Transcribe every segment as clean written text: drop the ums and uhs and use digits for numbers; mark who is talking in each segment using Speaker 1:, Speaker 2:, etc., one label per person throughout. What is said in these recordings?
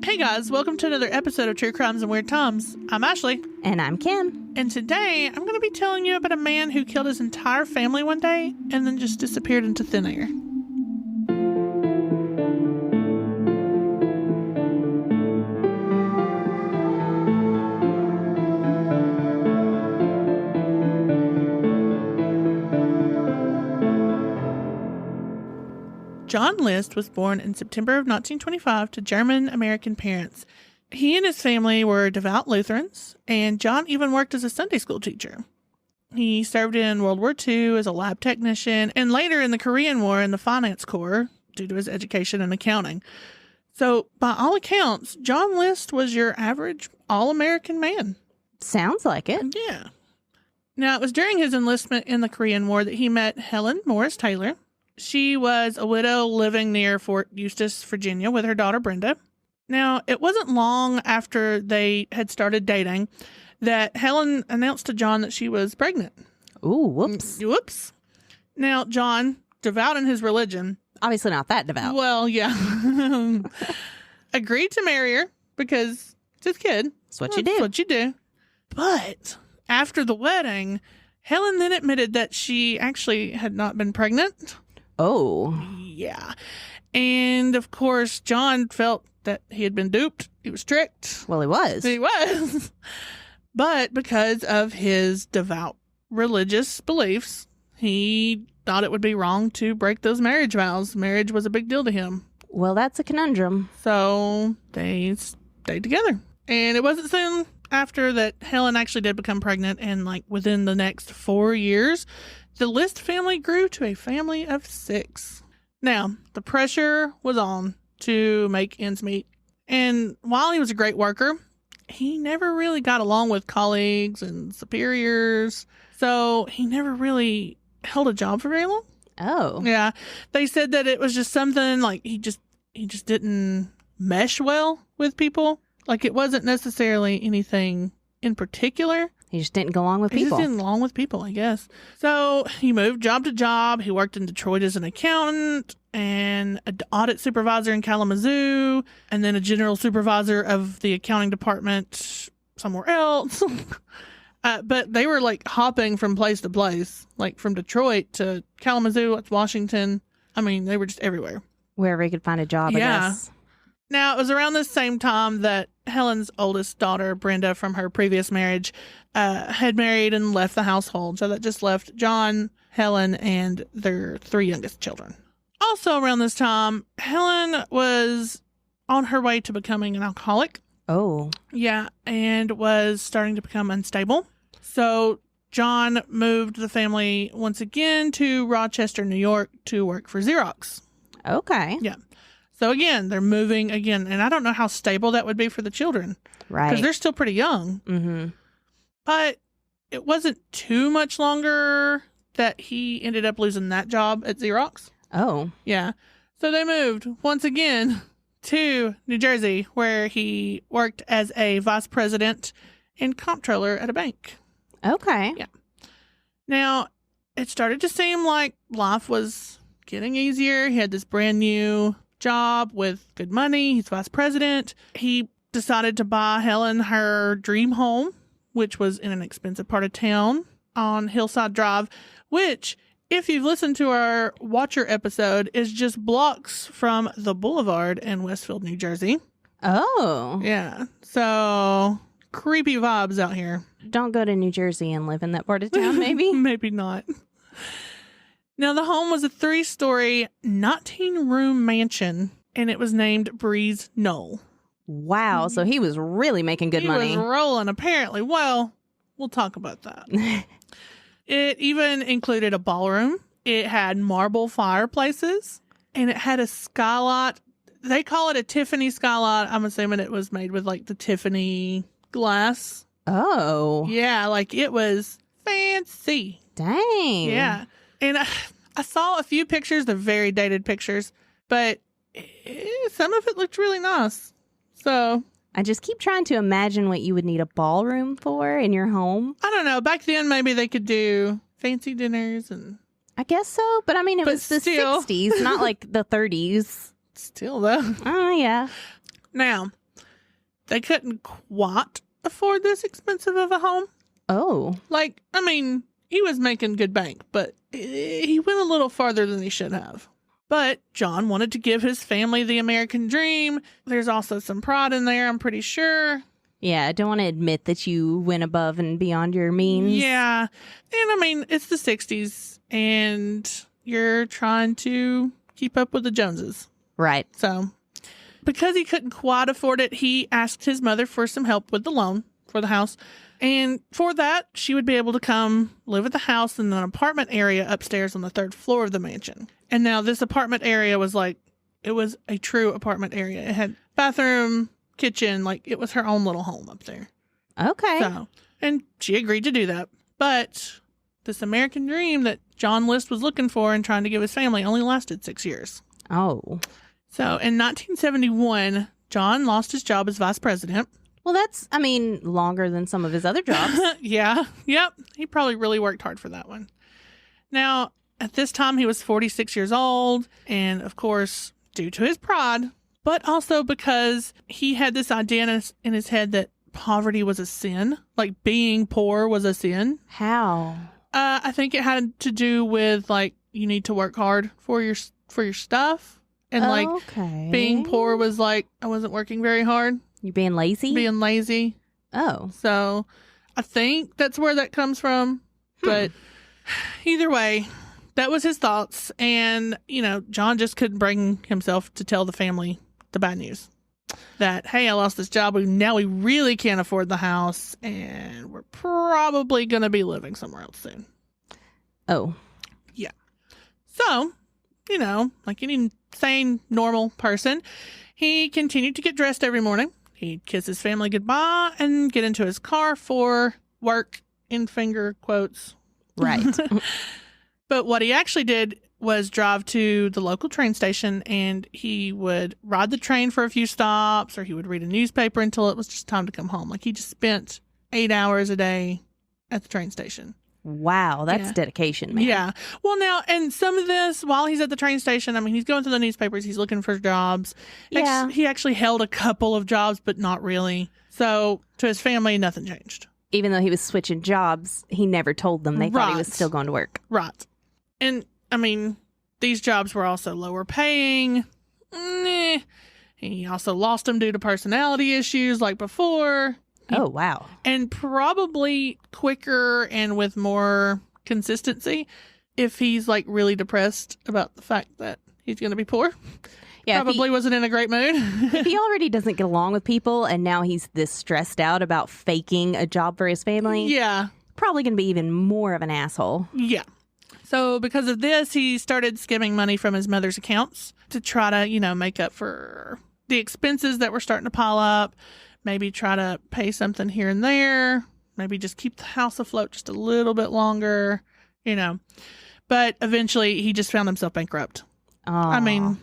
Speaker 1: Hey guys, welcome to another episode of True Crimes and Weird Times. I'm Ashley.
Speaker 2: And I'm Kim.
Speaker 1: And today I'm going to be telling you about a man who killed his entire family one day and then just disappeared into thin air. John List was born in September of 1925 to German-American parents. He and his family were devout Lutherans, and John even worked as a Sunday school teacher. He served in World War II as a lab technician and later in the Korean War in the Finance Corps due to his education in accounting. So, by all accounts, John List was your average all-American man.
Speaker 2: Sounds like it.
Speaker 1: Yeah. Now, it was during his enlistment in the Korean War that he met Helen Morris Taylor. She was a widow living near Fort Eustis, Virginia, with her daughter Brenda. Now, it wasn't long after they had started dating that Helen announced to John that she was pregnant.
Speaker 2: Ooh, whoops.
Speaker 1: Whoops. Now, John, devout in his religion.
Speaker 2: Obviously not that devout.
Speaker 1: Well, yeah. Agreed to marry her because it's his kid.
Speaker 2: That's what you do.
Speaker 1: That's what you do. But after the wedding, Helen then admitted that she actually had not been pregnant.
Speaker 2: Oh.
Speaker 1: Yeah. And of course, John felt that he had been duped. He was tricked.
Speaker 2: Well, he was.
Speaker 1: He was. But because of his devout religious beliefs, he thought it would be wrong to break those marriage vows. Marriage was a big deal to him.
Speaker 2: Well, that's a conundrum.
Speaker 1: So they stayed together. And it wasn't soon after that Helen actually did become pregnant. And like within the next 4 years, the List family grew to a family of 6. Now, the pressure was on to make ends meet. And while he was a great worker, he never really got along with colleagues and superiors. So he never really held a job for very long.
Speaker 2: Oh.
Speaker 1: Yeah. They said that it was just something like he just didn't mesh well with people. Like it wasn't necessarily anything in particular.
Speaker 2: He just didn't go along with
Speaker 1: He
Speaker 2: people.
Speaker 1: just didn't get along with people, I guess. So he moved job to job. He worked in Detroit as an accountant and an audit supervisor in Kalamazoo, and then a general supervisor of the accounting department somewhere else. But they were like hopping from place to place, like from Detroit to Kalamazoo, Washington. I mean, they were just everywhere.
Speaker 2: Wherever he could find a job,
Speaker 1: Yeah.
Speaker 2: I guess.
Speaker 1: Now, it was around this same time that Helen's oldest daughter, Brenda, from her previous marriage, had married and left the household. So that just left John, Helen, and their 3 youngest children. Also around this time, Helen was on her way to becoming an alcoholic.
Speaker 2: Oh.
Speaker 1: Yeah, and was starting to become unstable. So John moved the family once again to Rochester, New York to work for Xerox.
Speaker 2: Okay.
Speaker 1: Yeah. So again, they're moving again, and I don't know how stable that would be for the children.
Speaker 2: Right.
Speaker 1: Because they're still pretty young.
Speaker 2: Mm-hmm.
Speaker 1: But it wasn't too much longer that he ended up losing that job at Xerox.
Speaker 2: Oh.
Speaker 1: Yeah. So they moved once again to New Jersey, where he worked as a vice president and comptroller at a bank.
Speaker 2: Okay.
Speaker 1: Yeah. Now, it started to seem like life was getting easier. He had this brand new job with good money. He's vice president. He decided to buy Helen her dream home, which was in an expensive part of town on Hillside Drive, which, if you've listened to our Watcher episode, is just blocks from the Boulevard in Westfield, New Jersey.
Speaker 2: Oh.
Speaker 1: Yeah. So creepy vibes out here.
Speaker 2: Don't go to New Jersey and live in that part of town, maybe?
Speaker 1: Maybe not. Now, the home was a 3-story, 19-room mansion, and it was named Breeze Knoll.
Speaker 2: Wow. So he was really making good money.
Speaker 1: He was rolling, apparently. Well, we'll talk about that. It even included a ballroom. It had marble fireplaces, and it had a skylight. They call it a Tiffany skylight. I'm assuming it was made with, like, the Tiffany glass.
Speaker 2: Oh.
Speaker 1: Yeah, like, it was fancy.
Speaker 2: Dang.
Speaker 1: Yeah. And I saw a few pictures. They're very dated pictures, but some of it looked really nice. So
Speaker 2: I just keep trying to imagine what you would need a ballroom for in your home.
Speaker 1: I don't know. Back then, maybe they could do fancy dinners and.
Speaker 2: I guess so, but I mean, it was the 60s, not like the 30s.
Speaker 1: Still, though.
Speaker 2: Oh, yeah.
Speaker 1: Now, they couldn't quite afford this expensive of a home.
Speaker 2: Oh.
Speaker 1: Like, I mean, he was making good bank, but he went a little farther than he should have. But John wanted to give his family the American dream. There's also some pride in there, I'm pretty sure.
Speaker 2: Yeah, I don't want to admit that you went above and beyond your means.
Speaker 1: Yeah. And I mean, it's the 60s, and you're trying to keep up with the Joneses.
Speaker 2: Right.
Speaker 1: So, because he couldn't quite afford it, he asked his mother for some help with the loan for the house. And for that, she would be able to come live at the house in an apartment area upstairs on the 3rd floor of the mansion. And now this apartment area was like, it was a true apartment area. It had bathroom, kitchen, like it was her own little home up there.
Speaker 2: Okay.
Speaker 1: So, and she agreed to do that. But this American dream that John List was looking for and trying to give his family only lasted 6 years.
Speaker 2: Oh.
Speaker 1: So in 1971, John lost his job as vice president.
Speaker 2: Well, that's, I mean, longer than some of his other jobs.
Speaker 1: Yeah. Yep. He probably really worked hard for that one. Now, at this time, he was 46 years old. And of course, due to his pride, but also because he had this idea in his head that poverty was a sin. Like being poor was a sin.
Speaker 2: How?
Speaker 1: I think it had to do with like, you need to work hard for your stuff. And like being poor was like, I wasn't working very hard.
Speaker 2: You being lazy?
Speaker 1: Being lazy.
Speaker 2: Oh.
Speaker 1: So I think that's where that comes from. But either way, that was his thoughts. And, you know, John just couldn't bring himself to tell the family the bad news. That, hey, I lost this job. Now we really can't afford the house. And we're probably going to be living somewhere else soon.
Speaker 2: Oh.
Speaker 1: Yeah. So, you know, like any sane, normal person, he continued to get dressed every morning. He'd kiss his family goodbye and get into his car for work, in finger quotes.
Speaker 2: Right.
Speaker 1: But what he actually did was drive to the local train station, and he would ride the train for a few stops, or he would read a newspaper until it was just time to come home. Like he just spent 8 hours a day at the train station.
Speaker 2: Wow, that's dedication, man.
Speaker 1: Yeah. Well, now, and some of this, while he's at the train station, I mean, he's going through the newspapers, he's looking for jobs.
Speaker 2: Yeah.
Speaker 1: He actually held a couple of jobs, but not really. So, to his family, nothing changed.
Speaker 2: Even though he was switching jobs, he never told them. They thought he was still going to work.
Speaker 1: Right. And, I mean, these jobs were also lower paying. He also lost them due to personality issues like before.
Speaker 2: Oh, wow.
Speaker 1: And probably quicker and with more consistency if he's like really depressed about the fact that he's going to be poor. Yeah, probably wasn't in a great mood.
Speaker 2: If he already doesn't get along with people and now he's this stressed out about faking a job for his family.
Speaker 1: Yeah.
Speaker 2: Probably going to be even more of an asshole.
Speaker 1: Yeah. So because of this, he started skimming money from his mother's accounts to try to, you know, make up for the expenses that were starting to pile up. Maybe try to pay something here and there. Maybe just keep the house afloat just a little bit longer, you know. But eventually, he just found himself bankrupt.
Speaker 2: Aww.
Speaker 1: I mean,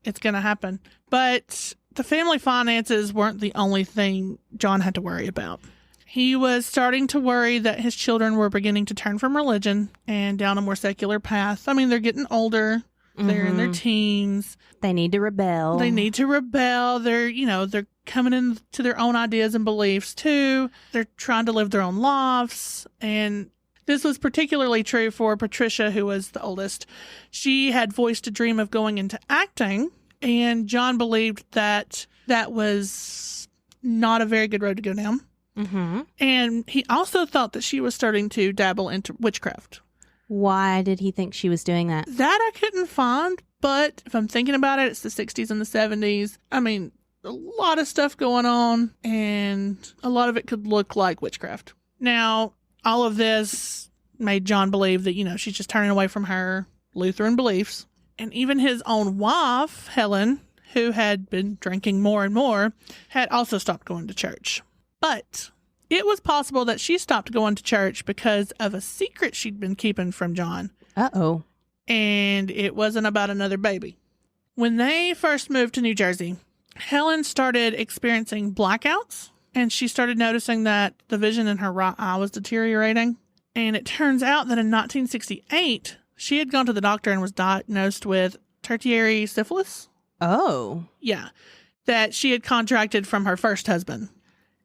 Speaker 1: it's going to happen. But the family finances weren't the only thing John had to worry about. He was starting to worry that his children were beginning to turn from religion and down a more secular path. I mean, they're getting older. They're in their teens.
Speaker 2: They need to rebel.
Speaker 1: They're, you know, they're coming into their own ideas and beliefs too. They're trying to live their own lives. And this was particularly true for Patricia, who was the oldest. She had voiced a dream of going into acting, and John believed that that was not a very good road to go down.
Speaker 2: Mm-hmm.
Speaker 1: And he also thought that she was starting to dabble into witchcraft.
Speaker 2: Why did he think she was doing that?
Speaker 1: That I couldn't find, but if I'm thinking about it, it's the 60s and the 70s. I mean, a lot of stuff going on, and a lot of it could look like witchcraft. Now, all of this made John believe that, you know, she's just turning away from her Lutheran beliefs. And even his own wife, Helen, who had been drinking more and more, had also stopped going to church. But it was possible that she stopped going to church because of a secret she'd been keeping from John.
Speaker 2: Uh-oh.
Speaker 1: And it wasn't about another baby. When they first moved to New Jersey, Helen started experiencing blackouts, and she started noticing that the vision in her right eye was deteriorating. And it turns out that in 1968, she had gone to the doctor and was diagnosed with tertiary syphilis.
Speaker 2: Oh.
Speaker 1: Yeah. That she had contracted from her first husband.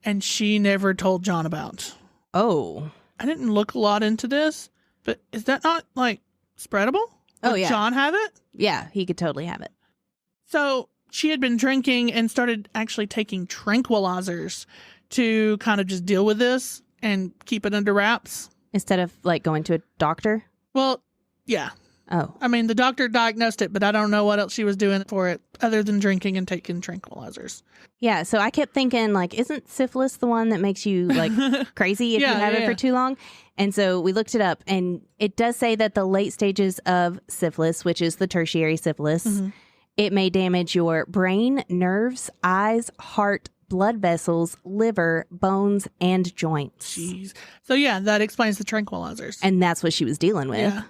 Speaker 1: and she never told John about.
Speaker 2: Oh.
Speaker 1: I didn't look a lot into this, but is that not like spreadable?
Speaker 2: Oh,
Speaker 1: Would
Speaker 2: yeah.
Speaker 1: John have it?
Speaker 2: Yeah, he could totally have it.
Speaker 1: So she had been drinking and started actually taking tranquilizers to kind of just deal with this and keep it under wraps.
Speaker 2: Instead of like going to a doctor?
Speaker 1: Well, yeah.
Speaker 2: Oh.
Speaker 1: I mean, the doctor diagnosed it, but I don't know what else she was doing for it other than drinking and taking tranquilizers.
Speaker 2: Yeah, so I kept thinking, like, isn't syphilis the one that makes you, like, crazy if you have it for too long? And so we looked it up, and it does say that the late stages of syphilis, which is the tertiary syphilis, it may damage your brain, nerves, eyes, heart, blood vessels, liver, bones, and joints.
Speaker 1: Jeez. So, yeah, that explains the tranquilizers.
Speaker 2: And that's what she was dealing with.
Speaker 1: Yeah,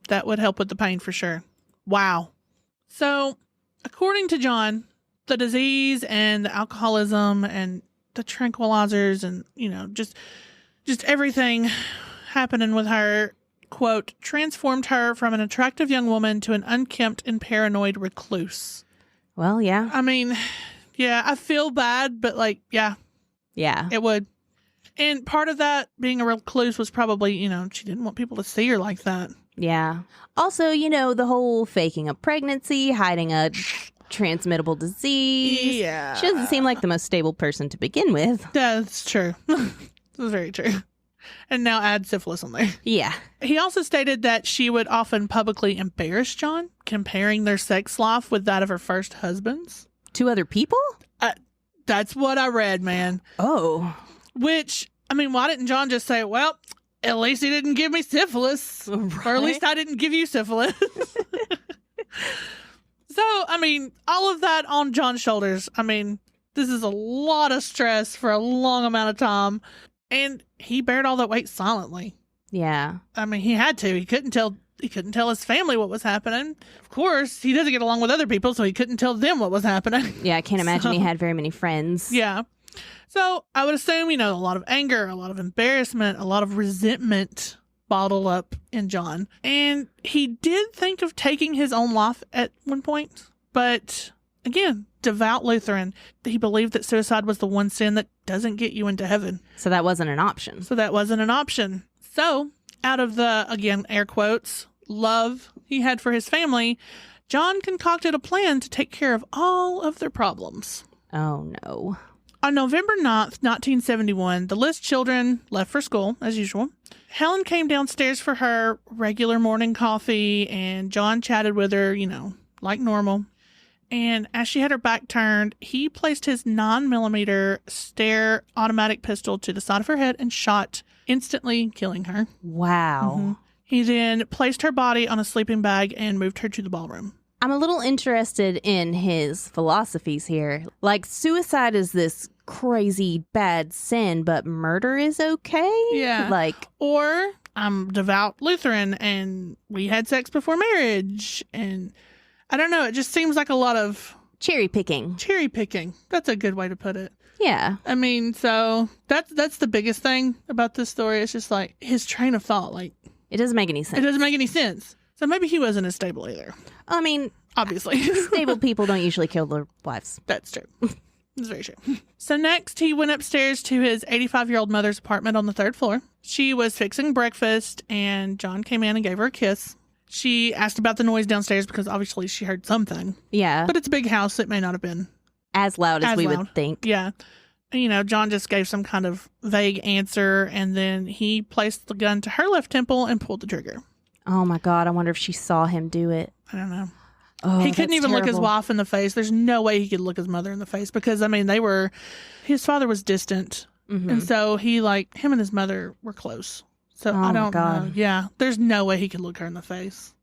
Speaker 1: that would help with the pain for sure. Wow. So, according to John, the disease and the alcoholism and the tranquilizers and, you know, just everything happening with her, quote, transformed her from an attractive young woman to an unkempt and paranoid recluse.
Speaker 2: Well, yeah.
Speaker 1: I mean, yeah, I feel bad, but like, yeah, it would. And part of that being a recluse was probably, you know, she didn't want people to see her like that.
Speaker 2: Yeah. Also, you know, the whole faking a pregnancy, hiding a transmittable disease.
Speaker 1: Yeah.
Speaker 2: She doesn't seem like the most stable person to begin with.
Speaker 1: That's true. That's very true. And now add syphilis on there.
Speaker 2: Yeah.
Speaker 1: He also stated that she would often publicly embarrass John, comparing their sex life with that of her first husband's.
Speaker 2: To other people?
Speaker 1: That's what I read, man.
Speaker 2: Oh.
Speaker 1: Which, I mean, why didn't John just say, well, at least he didn't give me syphilis.
Speaker 2: Right.
Speaker 1: Or at least I didn't give you syphilis. So, I mean, all of that on John's shoulders. I mean, this is a lot of stress for a long amount of time. And he bared all that weight silently.
Speaker 2: Yeah.
Speaker 1: I mean, he had to. He couldn't tell his family what was happening. Of course, he doesn't get along with other people, so he couldn't tell them what was happening.
Speaker 2: Yeah, I can't imagine he had very many friends.
Speaker 1: Yeah. So I would assume, you know, a lot of anger, a lot of embarrassment, a lot of resentment bottled up in John. And he did think of taking his own life at one point. But again, devout Lutheran, he believed that suicide was the one sin that doesn't get you into heaven.
Speaker 2: So that wasn't an option.
Speaker 1: So out of the, again, air quotes, love he had for his family, John concocted a plan to take care of all of their problems.
Speaker 2: Oh, no.
Speaker 1: On November 9th, 1971, the List children left for school, as usual. Helen came downstairs for her regular morning coffee, and John chatted with her, you know, like normal. And as she had her back turned, he placed his 9mm Steyr automatic pistol to the side of her head and shot, instantly killing her.
Speaker 2: Wow.
Speaker 1: He then placed her body on a sleeping bag and moved her to the ballroom.
Speaker 2: I'm a little interested in his philosophies here. Like, suicide is this crazy bad sin, but murder is okay?
Speaker 1: Yeah.
Speaker 2: Like,
Speaker 1: or I'm devout Lutheran and we had sex before marriage. And I don't know. It just seems like a lot of
Speaker 2: cherry picking.
Speaker 1: Cherry picking. That's a good way to put it.
Speaker 2: Yeah.
Speaker 1: I mean, so that's the biggest thing about this story. It's just like his train of thought. Like,
Speaker 2: it doesn't make any sense.
Speaker 1: It doesn't make any sense. So maybe he wasn't as stable either.
Speaker 2: I mean,
Speaker 1: obviously.
Speaker 2: Stable people don't usually kill their wives.
Speaker 1: That's true. It's very true. So next, he went upstairs to his 85-year-old mother's apartment on the 3rd floor. She was fixing breakfast, and John came in and gave her a kiss. She asked about the noise downstairs because obviously she heard something.
Speaker 2: Yeah.
Speaker 1: But it's a big house. It may not have been
Speaker 2: as loud as we would think.
Speaker 1: Yeah. You know, John just gave some kind of vague answer, and then he placed the gun to her left temple and pulled the trigger.
Speaker 2: Oh, my God. I wonder if she saw him do it.
Speaker 1: I don't know.
Speaker 2: Oh,
Speaker 1: he couldn't even
Speaker 2: terrible.
Speaker 1: look his wife in the face. There's no way he could look his mother in the face because, I mean, his father was distant. Mm-hmm. And so him and his mother were close. So I don't know. Yeah. There's no way he could look her in the face.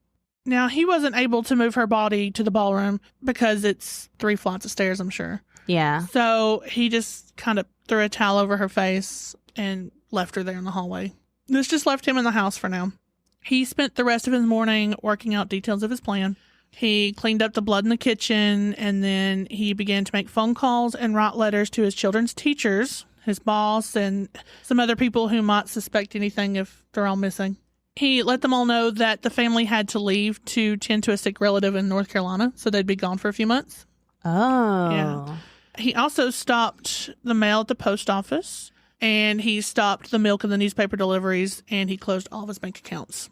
Speaker 1: Now, he wasn't able to move her body to the ballroom because it's 3 flights of stairs, I'm sure.
Speaker 2: Yeah.
Speaker 1: So he just kind of threw a towel over her face and left her there in the hallway. This just left him in the house for now. He spent the rest of his morning working out details of his plan. He cleaned up the blood in the kitchen, and then he began to make phone calls and write letters to his children's teachers, his boss, and some other people who might suspect anything if they're all missing. He let them all know that the family had to leave to tend to a sick relative in North Carolina, so they'd be gone for a few months.
Speaker 2: Oh.
Speaker 1: Yeah. He also stopped the mail at the post office, and he stopped the milk and the newspaper deliveries, and he closed all of his bank accounts.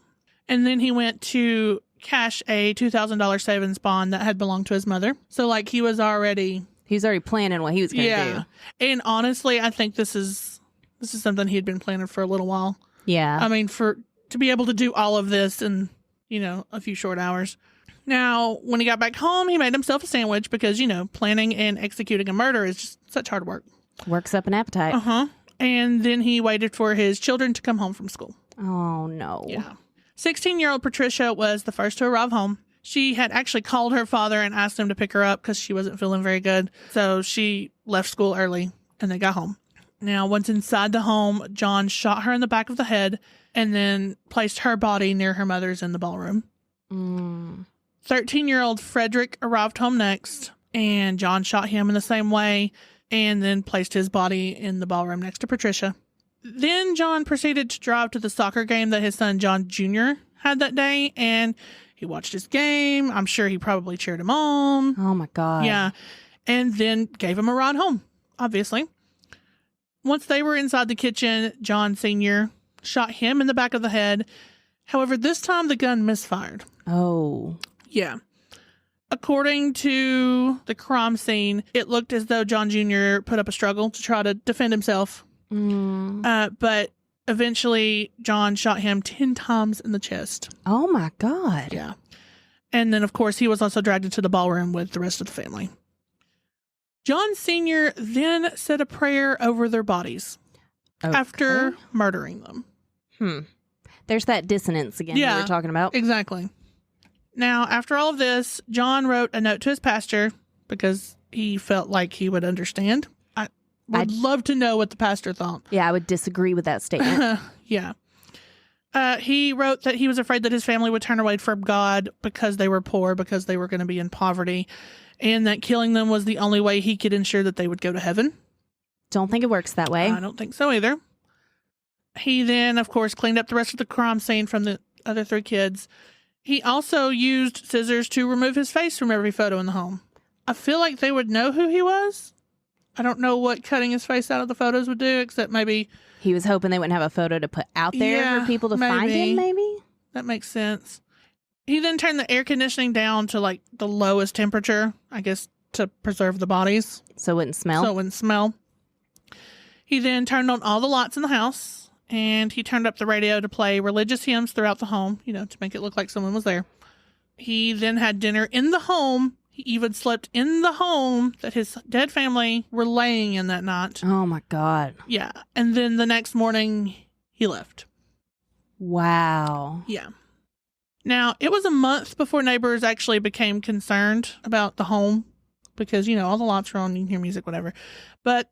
Speaker 1: And then he went to cash a $2,000 savings bond that had belonged to his mother. So, like, he was already
Speaker 2: planning what he was going to do.
Speaker 1: And honestly, I think this is something he had been planning for a little while.
Speaker 2: Yeah.
Speaker 1: I mean, to be able to do all of this in, a few short hours. Now, when he got back home, he made himself a sandwich because, planning and executing a murder is just such hard work.
Speaker 2: Works up an appetite.
Speaker 1: Uh-huh. And then he waited for his children to come home from school.
Speaker 2: Oh, no.
Speaker 1: Yeah. 16-year-old Patricia was the first to arrive home. She had actually called her father and asked him to pick her up because she wasn't feeling very good. So she left school early and they got home. Now, once inside the home, John shot her in the back of the head and then placed her body near her mother's in the ballroom. 13-year-old Frederick arrived home next, and John shot him in the same way and then placed his body in the ballroom next to Patricia. Then John proceeded to drive to the soccer game that his son John Jr. had that day, and he watched his game. I'm sure he probably cheered him on.
Speaker 2: Oh, my God.
Speaker 1: Yeah. And then gave him a ride home, obviously. Once they were inside the kitchen, John Sr. shot him in the back of the head. However, this time the gun misfired.
Speaker 2: Oh.
Speaker 1: Yeah. According to the crime scene, it looked as though John Jr. put up a struggle to try to defend himself. But eventually, John shot him 10 times in the chest.
Speaker 2: Oh, my God.
Speaker 1: Yeah. And then, of course, he was also dragged into the ballroom with the rest of the family. John Sr. then said a prayer over their bodies after murdering them.
Speaker 2: There's that dissonance again we were talking about.
Speaker 1: Exactly. Now, after all of this, John wrote a note to his pastor because he felt like he would understand. I'd love to know what the pastor thought.
Speaker 2: Yeah, I would disagree with that statement.
Speaker 1: Yeah. He wrote that he was afraid that his family would turn away from God because they were poor, because they were going to be in poverty, and that killing them was the only way he could ensure that they would go to heaven.
Speaker 2: Don't think it works that way.
Speaker 1: I don't think so either. He then, of course, cleaned up the rest of the crime scene from the other 3 kids. He also used scissors to remove his face from every photo in the home. I feel like they would know who he was. I don't know what cutting his face out of the photos would do, except maybe...
Speaker 2: He was hoping they wouldn't have a photo to put out there for people to find him, maybe?
Speaker 1: That makes sense. He then turned the air conditioning down to, like, the lowest temperature, I guess, to preserve the bodies.
Speaker 2: So it wouldn't smell?
Speaker 1: He then turned on all the lights in the house, and he turned up the radio to play religious hymns throughout the home, to make it look like someone was there. He then had dinner in the home. He even slept in the home that his dead family were laying in that night.
Speaker 2: Oh, my God.
Speaker 1: Yeah. And then the next morning, he left.
Speaker 2: Wow.
Speaker 1: Yeah. Now, it was a month before neighbors actually became concerned about the home because, all the lights are on, you can hear music, whatever. But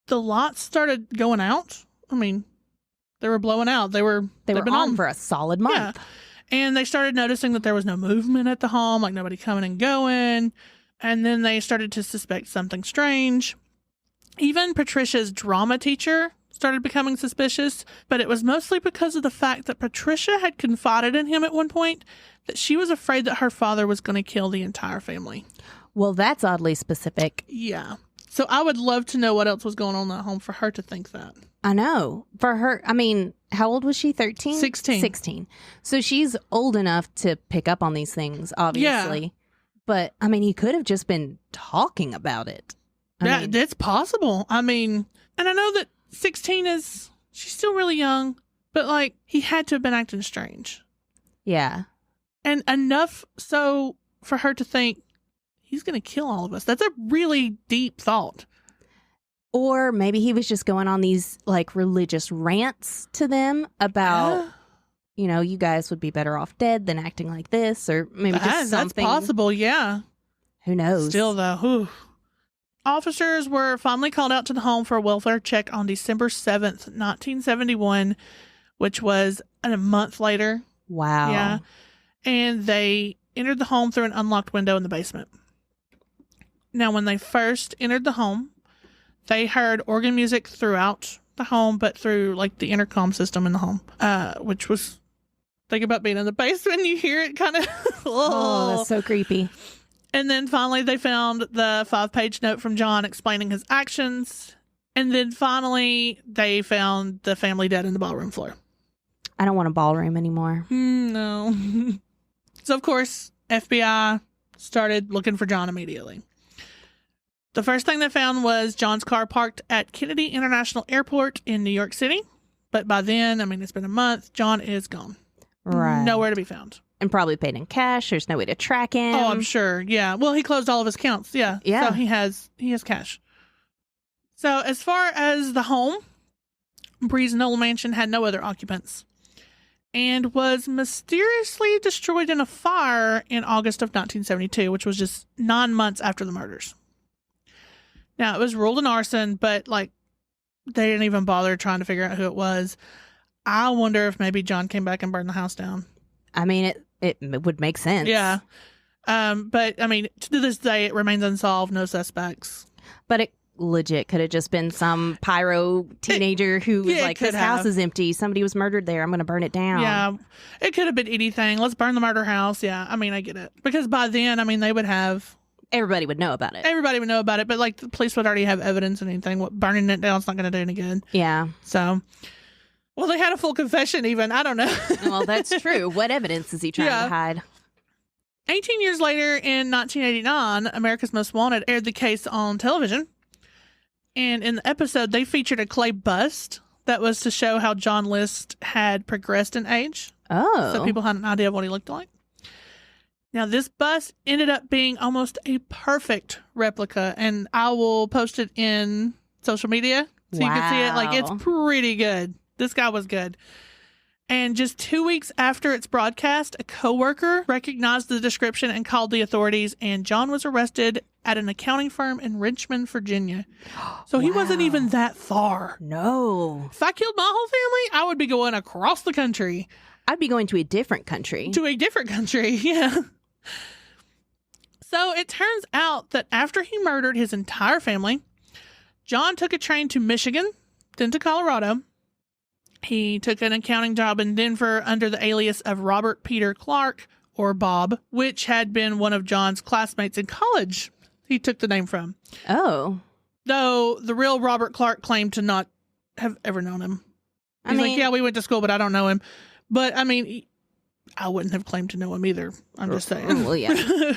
Speaker 1: the lights started going out. I mean, they were blowing out. They were
Speaker 2: on for a solid month.
Speaker 1: Yeah. And they started noticing that there was no movement at the home, like nobody coming and going. And then they started to suspect something strange. Even Patricia's drama teacher started becoming suspicious, but it was mostly because of the fact that Patricia had confided in him at one point that she was afraid that her father was going to kill the entire family.
Speaker 2: Well, that's oddly specific.
Speaker 1: Yeah. So I would love to know what else was going on in that home for her to think that.
Speaker 2: I know. For her, I mean, how old was she? 13?
Speaker 1: 16.
Speaker 2: 16. So she's old enough to pick up on these things, obviously. Yeah. But, I mean, he could have just been talking about it.
Speaker 1: That's possible. I mean, and I know that 16 she's still really young, but, like, he had to have been acting strange.
Speaker 2: Yeah.
Speaker 1: And enough so for her to think, he's going to kill all of us. That's a really deep thought.
Speaker 2: Or maybe he was just going on these, like, religious rants to them about, you guys would be better off dead than acting like this, or maybe just something.
Speaker 1: That's possible, yeah.
Speaker 2: Who knows?
Speaker 1: Still, though, whew. Officers were finally called out to the home for a welfare check on December 7th, 1971, which was a month later.
Speaker 2: Wow.
Speaker 1: Yeah. And they entered the home through an unlocked window in the basement. Now, when they first entered the home, they heard organ music throughout the home, but through, like, the intercom system in the home, which was, think about being in the basement, you hear it kind of.
Speaker 2: Oh, that's so creepy.
Speaker 1: And then finally they found the 5-page note from John explaining his actions. And then finally they found the family dead in the ballroom floor.
Speaker 2: I don't want a ballroom anymore.
Speaker 1: No. So, of course, FBI started looking for John immediately. The first thing they found was John's car parked at Kennedy International Airport in New York City. But by then, I mean, it's been a month. John is gone.
Speaker 2: Right.
Speaker 1: Nowhere to be found.
Speaker 2: And probably paid in cash. There's no way to track him.
Speaker 1: Oh, I'm sure. Yeah. Well, he closed all of his accounts. Yeah.
Speaker 2: Yeah.
Speaker 1: So he has cash. So as far as the home, Bree's Knoll Mansion had no other occupants and was mysteriously destroyed in a fire in August of 1972, which was just 9 months after the murders. Now, it was ruled an arson, but, like, they didn't even bother trying to figure out who it was. I wonder if maybe John came back and burned the house down.
Speaker 2: I mean, it would make sense.
Speaker 1: Yeah. But, I mean, to this day, it remains unsolved, no suspects.
Speaker 2: But it legit could have just been some pyro teenager who was like, this house is empty. Somebody was murdered there. I'm going to burn it down.
Speaker 1: Yeah. It could have been anything. Let's burn the murder house. Yeah. I mean, I get it. Because by then, I mean, they would have...
Speaker 2: Everybody would know about it.
Speaker 1: Everybody would know about it, but like the police would already have evidence and anything. What burning it down is not going to do any good.
Speaker 2: Yeah.
Speaker 1: So, well, they had a full confession even. I don't know.
Speaker 2: Well, that's true. What evidence is he trying to hide?
Speaker 1: 18 years later, in 1989, America's Most Wanted aired the case on television. And in the episode, they featured a clay bust that was to show how John List had progressed in age.
Speaker 2: Oh.
Speaker 1: So people had an idea of what he looked like. Now, this bust ended up being almost a perfect replica, and I will post it in social media so you can see it. Like, it's pretty good. This guy was good. And just 2 weeks after its broadcast, a coworker recognized the description and called the authorities, and John was arrested at an accounting firm in Richmond, Virginia. So he wasn't even that far.
Speaker 2: No.
Speaker 1: If I killed my whole family, I would be going across the country.
Speaker 2: I'd be going to a different country.
Speaker 1: To a different country, yeah. So it turns out that after he murdered his entire family, John took a train to Michigan, then to Colorado. He took an accounting job in Denver under the alias of Robert Peter Clark, or Bob, which had been one of John's classmates in college. He took the name from.
Speaker 2: Oh.
Speaker 1: Though the real Robert Clark claimed to not have ever known him. He's like, yeah, we went to school, but I don't know him. But, I mean, I wouldn't have claimed to know him either. I'm just saying.
Speaker 2: Well, yeah.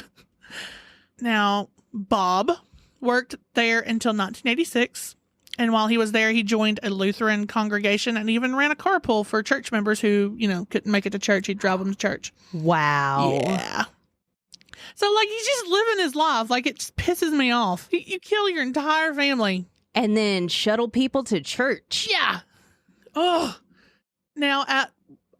Speaker 1: Now, Bob worked there until 1986. And while he was there, he joined a Lutheran congregation and even ran a carpool for church members who, you know, couldn't make it to church. He'd drive them to church.
Speaker 2: Wow.
Speaker 1: Yeah. So, like, he's just living his life. Like, it just pisses me off. You kill your entire family.
Speaker 2: And then shuttle people to church.
Speaker 1: Yeah. Oh. Now, at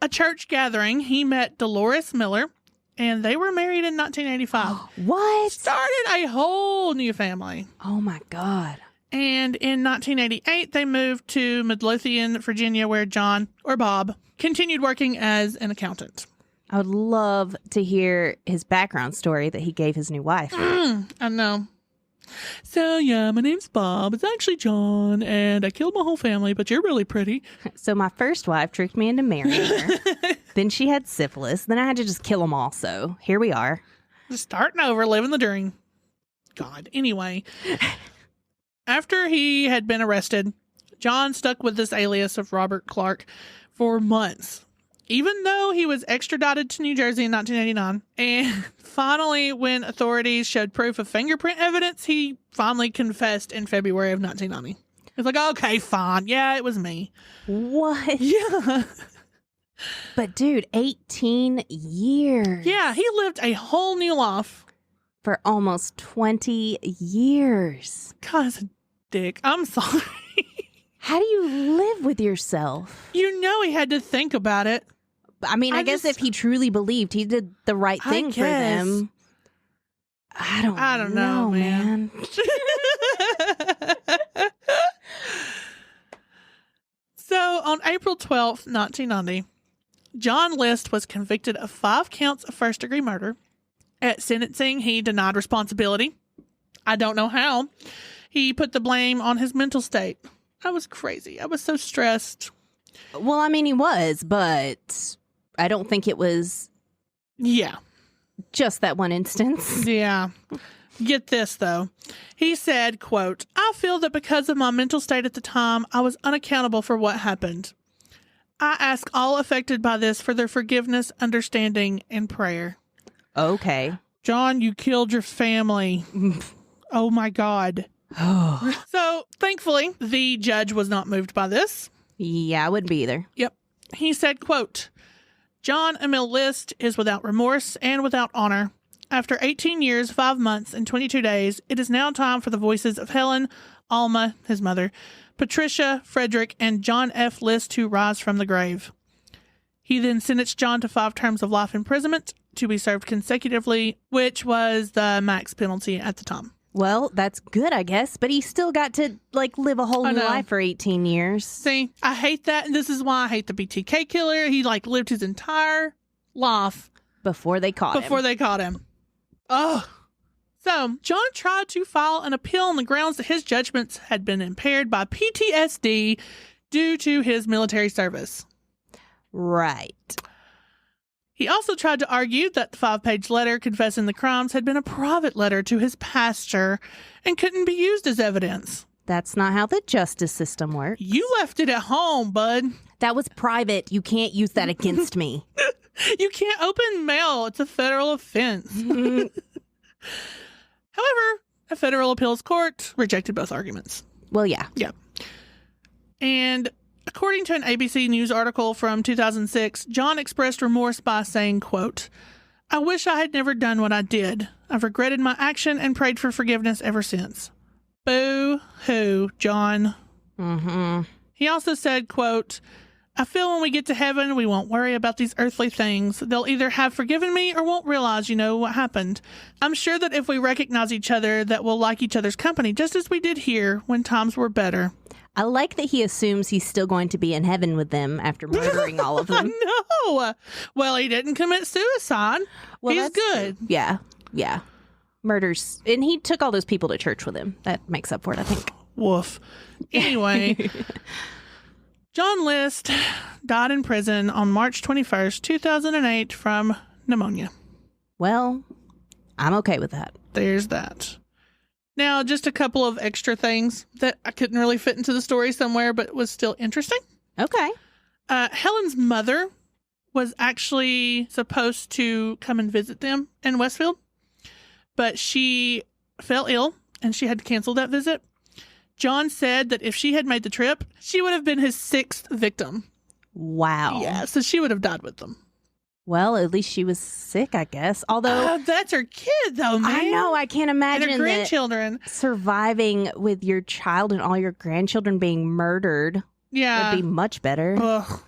Speaker 1: a church gathering, he met Delores Miller, and they were married in 1985.
Speaker 2: What?
Speaker 1: Started a whole new family.
Speaker 2: Oh, my God.
Speaker 1: And in 1988, they moved to Midlothian, Virginia, where John, or Bob, continued working as an accountant.
Speaker 2: I would love to hear his background story that he gave his new wife.
Speaker 1: I know. So, yeah, my name's Bob. It's actually John, and I killed my whole family, but you're really pretty.
Speaker 2: So my first wife tricked me into marrying her. Then she had syphilis. Then I had to just kill them all. So here we are.
Speaker 1: Just starting over, living the dream. God. Anyway. After he had been arrested, John stuck with this alias of Robert Clark for months, even though he was extradited to New Jersey in 1989. And finally, when authorities showed proof of fingerprint evidence, he finally confessed in February of 1990. It's like, okay, fine. Yeah, it was me.
Speaker 2: What?
Speaker 1: Yeah.
Speaker 2: But dude, 18 years.
Speaker 1: Yeah, he lived a whole new life.
Speaker 2: For almost 20 years.
Speaker 1: God's a dick. I'm sorry.
Speaker 2: How do you live with yourself?
Speaker 1: You know he had to think about it.
Speaker 2: I mean, I guess if he truly believed he did the right thing for them. I don't know, man. So on April 12th, 1990, John List was convicted of 5 counts of first-degree murder. At sentencing, he denied responsibility. I don't know how. He put the blame on his mental state. I was crazy. I was so stressed. Well, I mean, he was, but I don't think it was...
Speaker 1: Yeah.
Speaker 2: just that one instance.
Speaker 1: Yeah. Get this, though. He said, quote, I feel that because of my mental state at the time, I was unaccountable for what happened. I ask all affected by this for their forgiveness, understanding, and prayer.
Speaker 2: Okay.
Speaker 1: John, you killed your family. Oh, my God. So, thankfully, the judge was not moved by this.
Speaker 2: Yeah, I wouldn't be either.
Speaker 1: Yep. He said, quote, John Emil List is without remorse and without honor. After 18 years, 5 months, and 22 days, it is now time for the voices of Helen, Alma, his mother, Patricia, Frederick, and John F. List to rise from the grave. He then sentenced John to 5 terms of life imprisonment to be served consecutively, which was the max penalty at the time.
Speaker 2: Well, that's good, I guess, but he still got to, live a whole new life for 18 years.
Speaker 1: See, I hate that, and this is why I hate the BTK killer. He, lived his entire life
Speaker 2: before they caught
Speaker 1: him. Oh. So, John tried to file an appeal on the grounds that his judgments had been impaired by PTSD due to his military service.
Speaker 2: Right.
Speaker 1: He also tried to argue that the 5-page letter confessing the crimes had been a private letter to his pastor and couldn't be used as evidence.
Speaker 2: That's not how the justice system works.
Speaker 1: You left it at home, bud.
Speaker 2: That was private. You can't use that against me.
Speaker 1: You can't open mail. It's a federal offense. However, a federal appeals court rejected both arguments.
Speaker 2: Well, yeah.
Speaker 1: Yeah. And according to an ABC News article from 2006, John expressed remorse by saying, quote, I wish I had never done what I did. I've regretted my action and prayed for forgiveness ever since. Boo-hoo, John.
Speaker 2: Mm-hmm.
Speaker 1: He also said, quote, I feel when we get to heaven, we won't worry about these earthly things. They'll either have forgiven me or won't realize, what happened. I'm sure that if we recognize each other, that we'll like each other's company, just as we did here when times were better.
Speaker 2: I like that he assumes he's still going to be in heaven with them after murdering all of them.
Speaker 1: No. Well, he didn't commit suicide. Well, he's good.
Speaker 2: True. Yeah. Yeah. Murders. And he took all those people to church with him. That makes up for it, I think.
Speaker 1: Woof. Anyway, John List died in prison on March 21st, 2008 from pneumonia.
Speaker 2: Well, I'm okay with that.
Speaker 1: There's that. Now, just a couple of extra things that I couldn't really fit into the story somewhere, but was still interesting.
Speaker 2: Okay.
Speaker 1: Helen's mother was actually supposed to come and visit them in Westfield, but she fell ill and she had to cancel that visit. John said that if she had made the trip, she would have been his 6th victim.
Speaker 2: Wow.
Speaker 1: Yeah, so she would have died with them.
Speaker 2: Well, at least she was sick, I guess. Although
Speaker 1: that's her kid, though, man.
Speaker 2: I know. I can't imagine
Speaker 1: and her grandchildren
Speaker 2: surviving with your child and all your grandchildren being murdered.
Speaker 1: Yeah,
Speaker 2: would be much better.
Speaker 1: Ugh.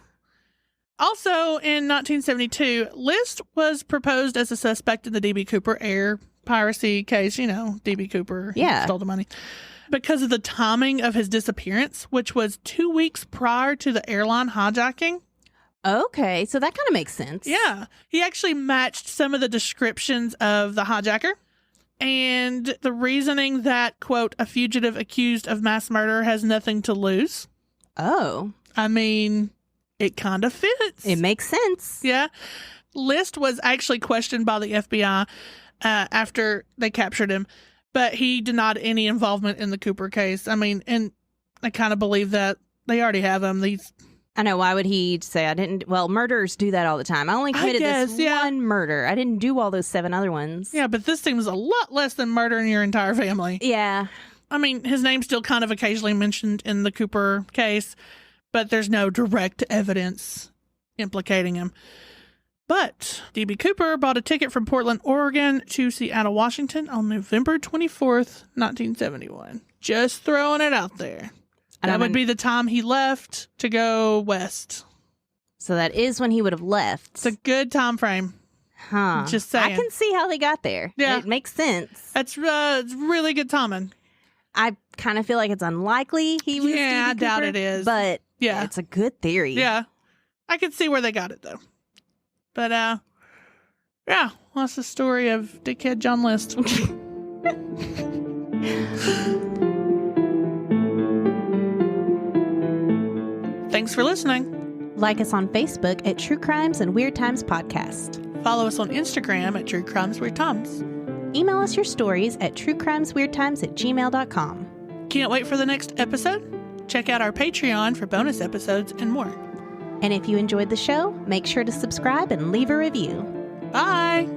Speaker 1: Also, in 1972, List was proposed as a suspect in the D.B. Cooper air piracy case. D.B. Cooper stole the money. Because of the timing of his disappearance, which was 2 weeks prior to the airline hijacking.
Speaker 2: Okay, so that kind of makes sense.
Speaker 1: Yeah. He actually matched some of the descriptions of the hijacker and the reasoning that, quote, a fugitive accused of mass murder has nothing to lose.
Speaker 2: Oh.
Speaker 1: I mean, it kind of fits.
Speaker 2: It makes sense.
Speaker 1: Yeah. List was actually questioned by the FBI after they captured him, but he denied any involvement in the Cooper case. I mean, and I kind of believe that they already have him.
Speaker 2: I know. Why would he say I didn't? Well, murderers do that all the time. I only committed one murder. I didn't do all those 7 other ones.
Speaker 1: Yeah, but this seems a lot less than murdering your entire family.
Speaker 2: Yeah.
Speaker 1: I mean, his name's still kind of occasionally mentioned in the Cooper case, but there's no direct evidence implicating him. But D.B. Cooper bought a ticket from Portland, Oregon to Seattle, Washington on November 24th, 1971. Just throwing it out there. That would be the time he left to go west.
Speaker 2: So that is when he would have left.
Speaker 1: It's a good time frame.
Speaker 2: Huh.
Speaker 1: Just saying.
Speaker 2: I can see how they got there.
Speaker 1: Yeah.
Speaker 2: It makes sense.
Speaker 1: It's really good timing.
Speaker 2: I kind of feel like it's unlikely he was
Speaker 1: Yeah, I
Speaker 2: D.B.
Speaker 1: doubt
Speaker 2: Cooper,
Speaker 1: it is.
Speaker 2: But yeah, it's a good theory.
Speaker 1: Yeah. I can see where they got it, though. But, yeah, that's the story of Dickhead John List. Thanks for listening.
Speaker 2: Like us on Facebook at True Crimes and Weird Times Podcast.
Speaker 1: Follow us on Instagram at True Crimes Weird Times.
Speaker 2: Email us your stories at truecrimesweirdtimes@gmail.com.
Speaker 1: Can't wait for the next episode? Check out our Patreon for bonus episodes and more.
Speaker 2: And if you enjoyed the show, make sure to subscribe and leave a review.
Speaker 1: Bye!